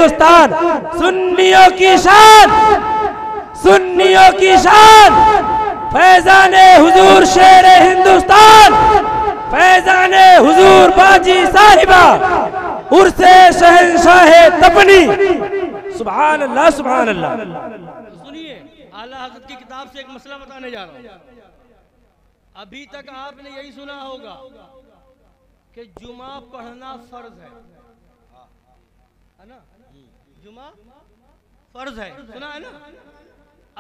ہندوستان، سنیوں کی شان، سنیوں کی شان، فیضان حضور شیر ہندوستان، فیضان حضور باجی صاحبہ، عرس شہنشاہ تپنی. سبحان اللہ سبحان اللہ. سنیے، اعلیٰ حضرت کی کتاب سے ایک مسئلہ بتانے جا رہا ہوں. ابھی تک آپ نے یہی سنا ہوگا کہ جمعہ پڑھنا فرض ہے نا؟ جمعہ فرض ہے، سنا ہے نا؟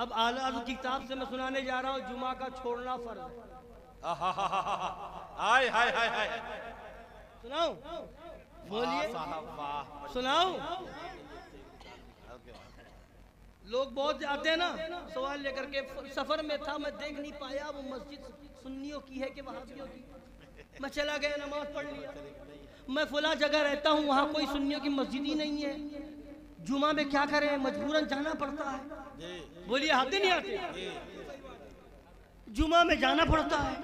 اب اعلیٰ حضرت کی کتاب سے میں سنانے جا رہا ہوں جمعہ کا چھوڑنا فرض ہے. ہائے ہائے ہائے ہائے. سناؤں؟ بولیے. سناؤں؟ لوگ بہت جاتے ہیں نا سوال لے کر کے، سفر میں تھا میں دیکھ نہیں پایا وہ مسجد سنیوں کی ہے کہ وہابیوں کی. میں چلا گیا نماز پڑھ لیا. میں فلاں جگہ رہتا ہوں وہاں کوئی سنیوں کی مسجد ہی نہیں ہے. جمعہ میں کیا کریں، مجبوراً جانا پڑتا ہے. بولیے آتے نہیں آتے؟ جمعہ میں جانا پڑتا ہے.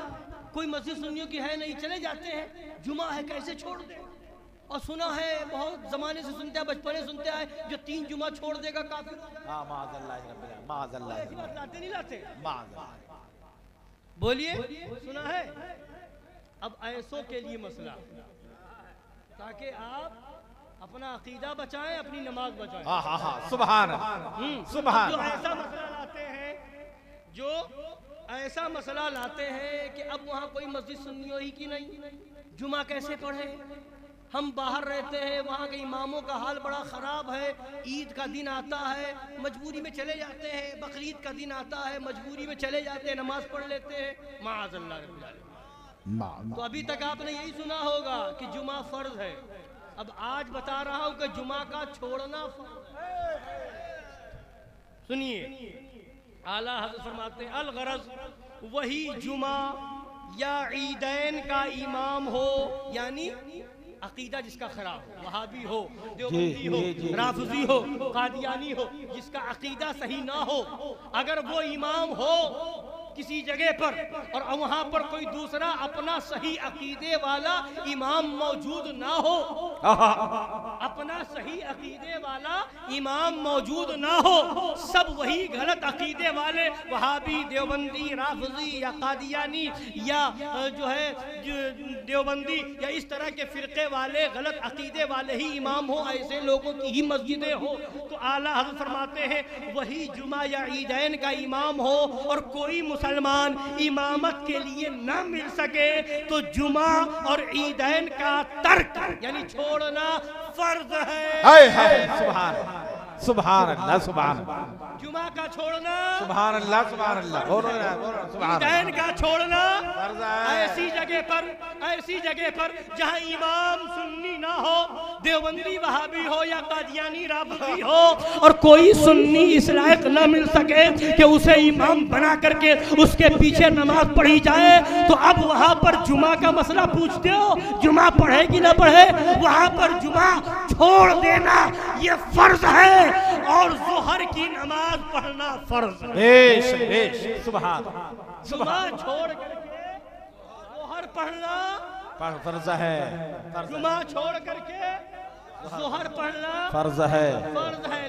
کوئی مسجد سنیوں کی ہے نہیں، چلے جاتے ہیں. جمعہ ہے کیسے چھوڑ دیں؟ اور سنا ہے بہت زمانے سے سنتے ہیں، بچپنے سنتے ہیں جو 3 جمعہ چھوڑ دے گا کافر. معاذ اللہ معاذ اللہ. ایسی بات لاتے نہیں لاتے؟ معاذ اللہ. بولیے سنا ہے. اب ایسوں کے لیے مسئلہ تاکہ آپ اپنا عقیدہ بچائیں، اپنی نماز بچائیں. سبحان سبحان. جو ایسا مسئلہ لاتے ہیں، جو ایسا مسئلہ لاتے ہیں کہ اب وہاں کوئی مسجد سنیوں ہی کی نہیں، جمعہ کیسے پڑھیں؟ ہم باہر رہتے ہیں، وہاں کے اماموں کا حال بڑا خراب ہے. عید کا دن آتا ہے مجبوری میں چلے جاتے ہیں، بقرعید کا دن آتا ہے مجبوری میں چلے جاتے ہیں، نماز پڑھ لیتے ہیں. معاذ اللہ رب العالمین. تو ابھی تک آپ نے یہی سنا ہوگا کہ جمعہ فرض ہے. اب آج بتا رہا ہوں کہ جمعہ کا چھوڑنا فرض ہے. سنیے، اعلیٰ حضرت فرماتے ہیں الغرض وہی جمعہ یا عیدین کا امام ہو، یعنی عقیدہ جس کا خراب ہو، وہابی ہو، دیوبندی ہو، رافضی ہو، قادیانی ہو، جس کا عقیدہ صحیح نہ ہو، اگر وہ امام ہو کسی جگہ پر اور وہاں پر کوئی دوسرا اپنا صحیح عقیدے والا امام موجود نہ ہو، اپنا صحیح عقیدے والا امام موجود نہ ہو، سب وہی غلط عقیدے والے وہابی، دیوبندی، رافضی یا قادیانی یا جو ہے دیوبندی یا اس طرح کے فرقے والے غلط عقیدے والے ہی امام ہو، ایسے لوگوں کی ہی مسجدیں ہو، تو اعلیٰ حضرت فرماتے ہیں وہی جمعہ یا عیدین کا امام ہو اور کوئی مسلمان امامت کے لیے نہ مل سکے تو جمعہ اور عیدین کا ترک یعنی چھوڑنا فرض ہے. سبحان اللہ سبحان اللہ. جمعہ کا چھوڑنا سبحان اللہ سبحان اللہ. عیدین کا چھوڑنا ایسی جگہ پر جہاں امام سنی نہ ہو، دیوبندی وہابی ہو یا قادیانی رافضی ہو، اور کوئی سنی اس لائق نہ مل سکے کہ اسے امام بنا کر کے اس کے پیچھے نماز پڑھی جائے، تو اب وہاں پر جمعہ کا مسئلہ پوچھتے ہو جمعہ پڑھے کہ نہ پڑھے؟ وہاں پر جمعہ چھوڑ دینا یہ فرض ہے اور ظہر کی نماز پڑھنا فرض ہے. سبحان. جمعہ چھوڑ کر کے ظہر پڑھنا فرض ہے. جمعہ چھوڑ کر کے ظہر پڑھنا فرض ہے.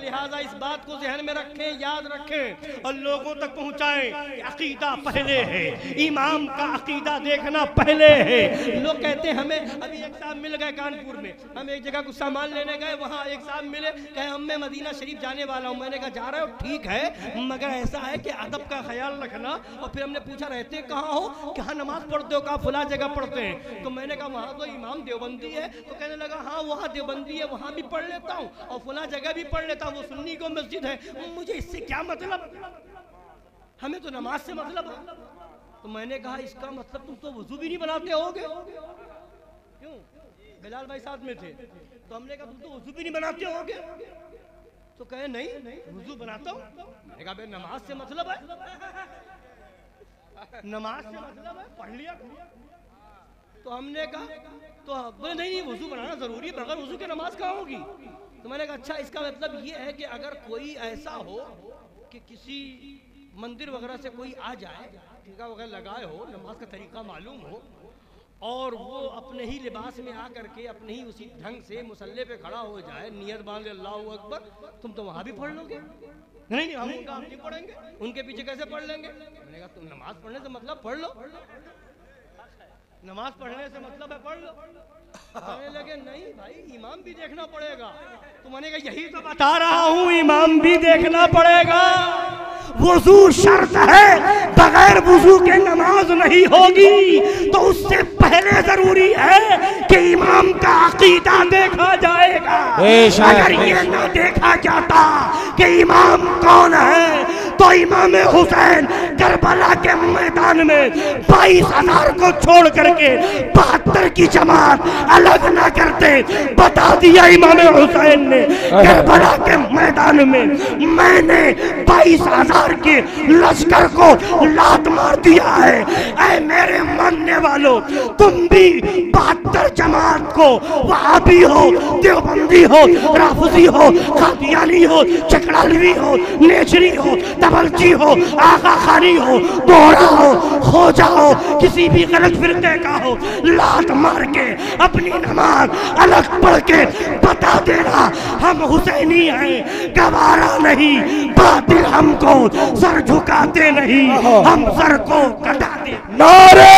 لہٰذا اس بات کو ذہن میں رکھیں، یاد رکھیں اور لوگوں تک پہنچائیں کہ عقیدہ پہلے ہے، امام کا عقیدہ دیکھنا پہلے ہے. لوگ کہتے ہیں ہمیں ابھی ایک صاحب مل گئے کانپور میں، ہم ایک جگہ کچھ سامان لینے گئے، وہاں ایک صاحب ملے کہ ہم میں مدینہ شریف جانے والا ہوں. میں نے کہا جا رہے ہو؟ ٹھیک ہے مگر ایسا ہے کہ ادب کا خیال رکھنا. اور پھر ہم نے پوچھا رہتے کہاں ہو؟ کہاں نماز پڑھتے ہو؟ کہا فلاں جگہ پڑھتے ہیں. تو میں نے کہا وہاں تو امام دیوبندی ہے. تو کہنے لگا ہاں وہاں دیوبندی ہے، وہاں بھی پڑھ لیتا ہوں اور فلاں جگہ بھی پڑھ لیتا ہوں، وہ سنی کو مسجد ہے. مجھے اس سے کیا مطلب؟ ہمیں تو نماز سے مطلب ہے. تو میں نے کہا اس کا مطلب تم تو وضو بھی نہیں بناتے ہوگے. کیوں؟ بلال بھائی ساتھ میں تھے. تو ہم نے کہا تم تو وضو بھی نہیں بناتے ہوگے. تو کہے نہیں وضو بناتا ہوں. میں نے کہا بھائی نماز سے مطلب ہے، نماز سے مطلب ہے، پڑھ لیا. تو ہم نے کہا تو بولے نہیں وضو بنانا ضروری ہے، بغیر وضو کے نماز کہاں ہوگی؟ تو میں نے کہا اچھا اس کا مطلب یہ ہے کہ اگر کوئی ایسا ہو کہ کسی مندر وغیرہ سے کوئی آ جائے، ٹھیکہ وغیرہ لگائے ہو، نماز کا طریقہ معلوم ہو، اور وہ اپنے ہی لباس میں آ کر کے اپنے ہی اسی ڈھنگ سے مسلح پہ کھڑا ہو جائے، نیت باندھ لے اللہ اکبر، تم تو وہاں بھی پڑھ لو گے؟ نہیں ہم ان کا ہم نہیں پڑھیں گے، ان کے پیچھے کیسے پڑھ لیں گے؟ میں نے کہا تم نماز پڑھنے سے مطلب پڑھ لو، نماز پڑھنے سے مطلب ہے پڑھ لو۔ کہنے لگے نہیں بھائی امام بھی دیکھنا پڑے گا۔ تو میں نے کہا یہی تو بتا رہا ہوں، امام بھی دیکھنا پڑے گا، وضو شرط ہے، بغیر وضو کے نماز نہیں ہوگی، تو اس سے پہلے ضروری ہے کہ امام کا عقیدہ دیکھا جائے گا۔ اگر یہ نہ دیکھا جاتا کہ امام کون ہے تو امام حسین کربلا کے میدان میں 22,000 کو چھوڑ کر کے 72 کی جماعت الگ نہ کرتے۔ بتا دیا امام حسین نے کربلا کے میدان میں نے 22,000 کے لشکر کو لات مار دیا ہے۔ اے میرے ماننے والوں، تم بھی 72 جماعت کو، وہابی ہو، دیوبندی ہو، رافضی ہو، قادیانی ہو، چکڑالوی ہو، نیچری ہو، تبلچی ہو، آقا خانی ہو، بوڑا ہو، خوجا ہو، کسی بھی غلط فرقے کا ہو، لات مار کے اپنی نماز الگ پڑھ کے بتا دینا ہم حسینی ہیں، گوارا نہیں، باطل ہم کو سر جھکاتے نہیں، ہم سر کو کٹاتے۔ نعرہ